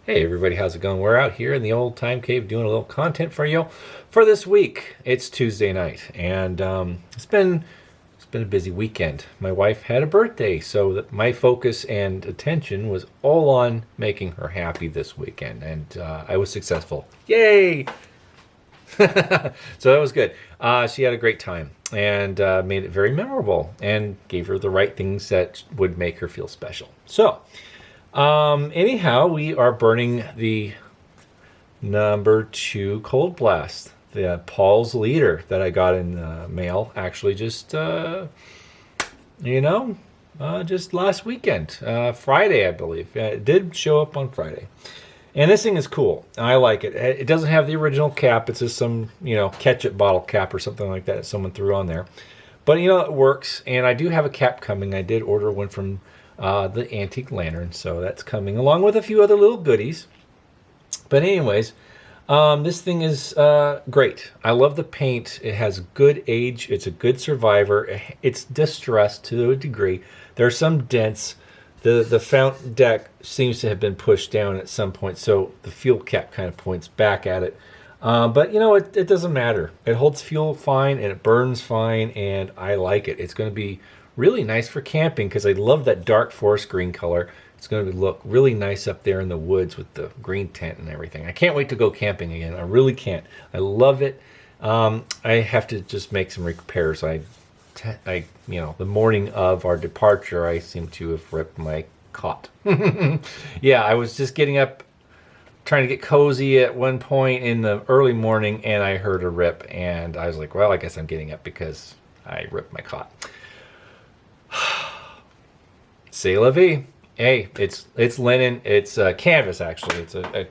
Hey everybody, how's it going? We're out here in the old time cave doing a little content for you for this week. It's Tuesday night, and it's been a busy weekend. My wife had a birthday, so that my focus and attention was all on making her happy this weekend, and I was successful. Yay! So that was good. She had a great time and made it very memorable, and gave her the right things that would make her feel special. So. Anyhow, we are burning the No.2 Cold Blast, the Paull's leader that I got in the mail. Actually, just last weekend, Friday, I believe. It did show up on Friday, and this thing is cool. I like it. It doesn't have the original cap. It's just some ketchup bottle cap or something like that someone threw on there. But it works, and I do have a cap coming. I did order one from the antique lantern, so that's coming along with a few other little goodies. But anyways, this thing is great. I love the paint. It has good age. It's a good survivor. It's distressed to a degree. There are some dents. The fountain deck seems to have been pushed down at some point, so the fuel cap kind of points back at it. But it doesn't matter. It holds fuel fine and it burns fine, and I like it. It's going to be really nice for camping because I love that dark forest green color. It's going to look really nice up there in the woods with the green tent and everything. I can't wait to go camping again. I really can't. I love it. I have to just make some repairs. The morning of our departure, I seem to have ripped my cot. Yeah, I was just getting up, trying to get cozy at one point in the early morning, and I heard a rip, and I was like, well, I guess I'm getting up because I ripped my cot. C'est la vie. Hey, it's linen. It's canvas, actually. It's a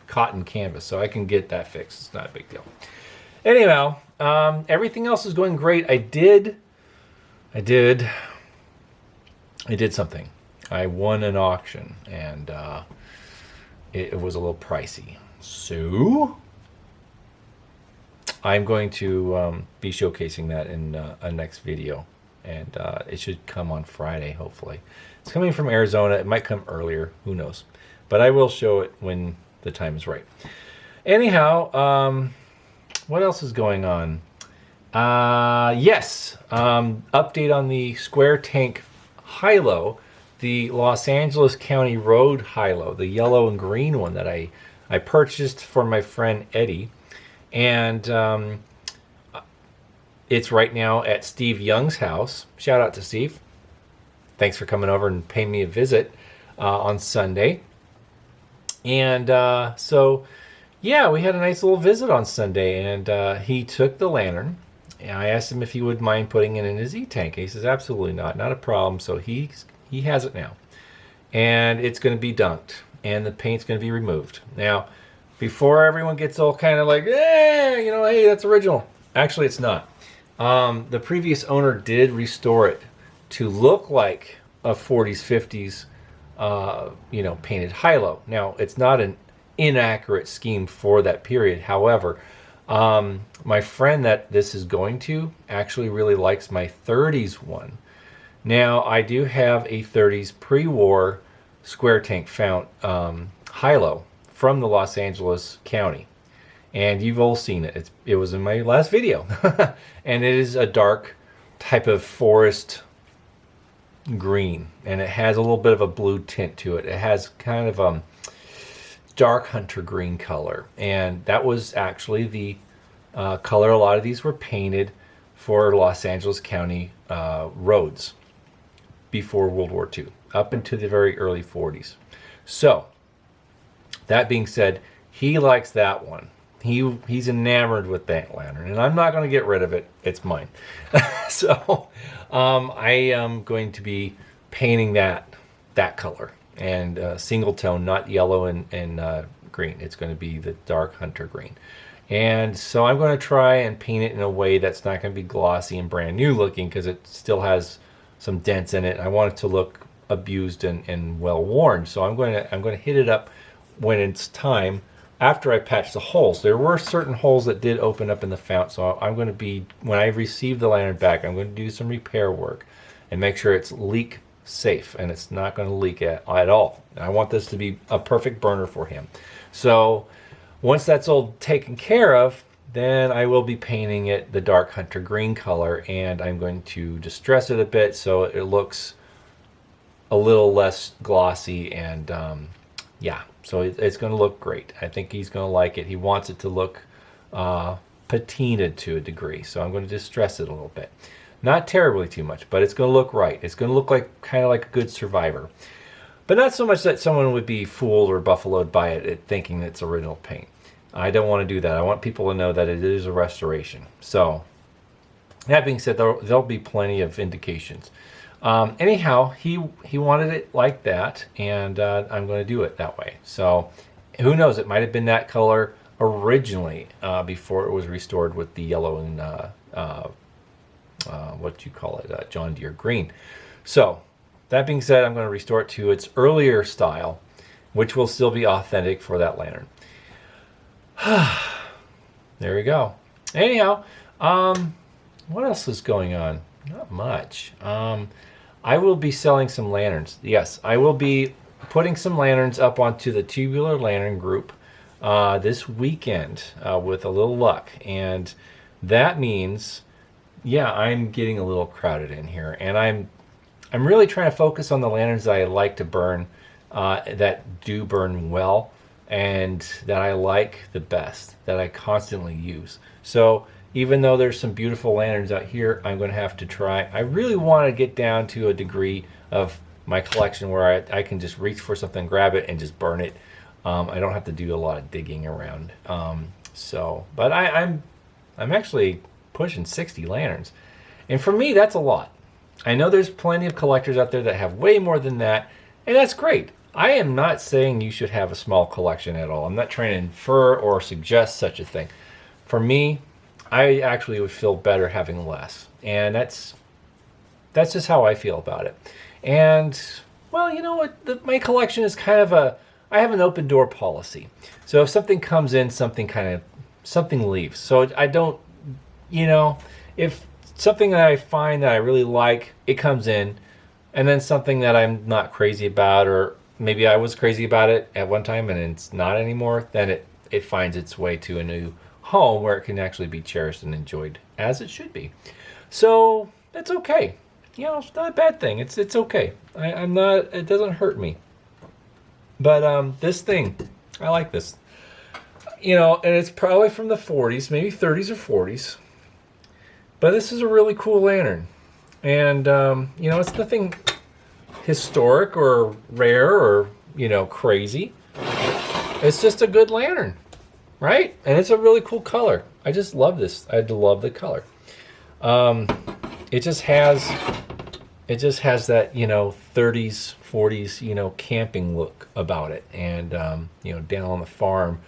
cotton canvas, so I can get that fixed. It's not a big deal. Anyhow, everything else is going great. I did something. I won an auction, and it was a little pricey. So I'm going to be showcasing that in a next video. And it should come on Friday, hopefully. It's coming from Arizona. It might come earlier. Who knows? But I will show it when the time is right. Anyhow, what else is going on? Yes. Update on the square tank high-low, the Los Angeles County Road high-low, the yellow and green one that I purchased for my friend Eddie. And it's right now at Steve Young's house. Shout out to Steve. Thanks for coming over and paying me a visit on Sunday. And we had a nice little visit on Sunday. And he took the lantern. And I asked him if he would mind putting it in his E-tank. He says, absolutely not a problem. So he has it now. And it's going to be dunked. And the paint's going to be removed. Now, before everyone gets all kind of like, hey, that's original. Actually, it's not. The previous owner did restore it to look like a 40s, 50s, painted high-low. Now, it's not an inaccurate scheme for that period. However, my friend that this is going to actually really likes my 30s one. Now, I do have a 30s pre-war square tank fount high-low from the Los Angeles County. And you've all seen it. It was in my last video. And it is a dark type of forest green. And it has a little bit of a blue tint to it. It has kind of a dark hunter green color. And that was actually the color a lot of these were painted for Los Angeles County roads before World War II, up into the very early 40s. So, that being said, he likes that one. He's enamored with that lantern, and I'm not going to get rid of it. It's mine. So I am going to be painting that color, and single tone, not yellow and green. It's going to be the dark hunter green. And so I'm going to try and paint it in a way that's not going to be glossy and brand new looking, because it still has some dents in it. I want it to look abused and well worn. So I'm going to hit it up when it's time. After I patch the holes, there were certain holes that did open up in the fount, so I'm going to be, when I receive the lantern back, I'm going to do some repair work and make sure it's leak safe and it's not going to leak at all. I want this to be a perfect burner for him. So once that's all taken care of, then I will be painting it the dark hunter green color, and I'm going to distress it a bit so it looks a little less glossy, and yeah, so it's going to look great. I think he's going to like it. He wants it to look patinaed to a degree, so I'm going to distress it a little bit. Not terribly too much, but it's going to look right. It's going to look like kind of like a good Survivor. But not so much that someone would be fooled or buffaloed by it thinking it's original paint. I don't want to do that. I want people to know that it is a restoration. So, that being said, there'll be plenty of indications. Anyhow, he wanted it like that, and I'm going to do it that way. So, who knows? It might have been that color originally before it was restored with the yellow and what you call it, John Deere green. So, that being said, I'm going to restore it to its earlier style, which will still be authentic for that lantern. There we go. Anyhow, what else is going on? Not much. I will be selling some lanterns. Yes, I will be putting some lanterns up onto the Tubular Lantern group this weekend with a little luck. And that means, yeah, I'm getting a little crowded in here. And I'm really trying to focus on the lanterns that I like to burn, that do burn well, and that I like the best, that I constantly use. So even though there's some beautiful lanterns out here, I'm going to have to try. I really want to get down to a degree of my collection where I can just reach for something, grab it, and just burn it. I don't have to do a lot of digging around. But I'm actually pushing 60 lanterns. And for me, that's a lot. I know there's plenty of collectors out there that have way more than that, and that's great. I am not saying you should have a small collection at all. I'm not trying to infer or suggest such a thing. For me, I actually would feel better having less. And that's just how I feel about it. And, well, you know what? My collection is kind of I have an open door policy. So if something comes in, something leaves. So I don't, if something that I find that I really like, it comes in, and then something that I'm not crazy about, or maybe I was crazy about it at one time and it's not anymore, then it finds its way to a new home where it can actually be cherished and enjoyed as it should be. So that's okay. It's not a bad thing. It's okay. I'm not. It doesn't hurt me. But this thing, I like this. And it's probably from the 40s, maybe 30s or 40s. But this is a really cool lantern, and it's nothing historic or rare or crazy. It's just a good lantern, right? And it's a really cool color. I just love this. I love the color. It just has that 30s 40s camping look about it, and down on the farm,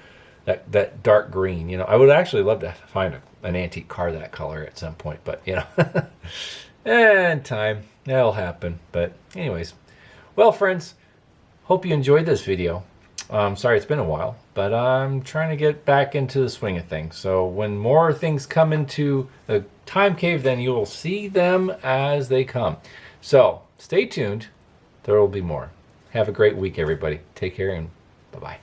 that dark green. I would actually love to find an antique car that color at some point, but and time, that'll happen. But anyways, well, friends, hope you enjoyed this video. Sorry it's been a while, but I'm trying to get back into the swing of things. So when more things come into the time cave, then you will see them as they come. So stay tuned. There will be more. Have a great week, everybody. Take care, and bye-bye.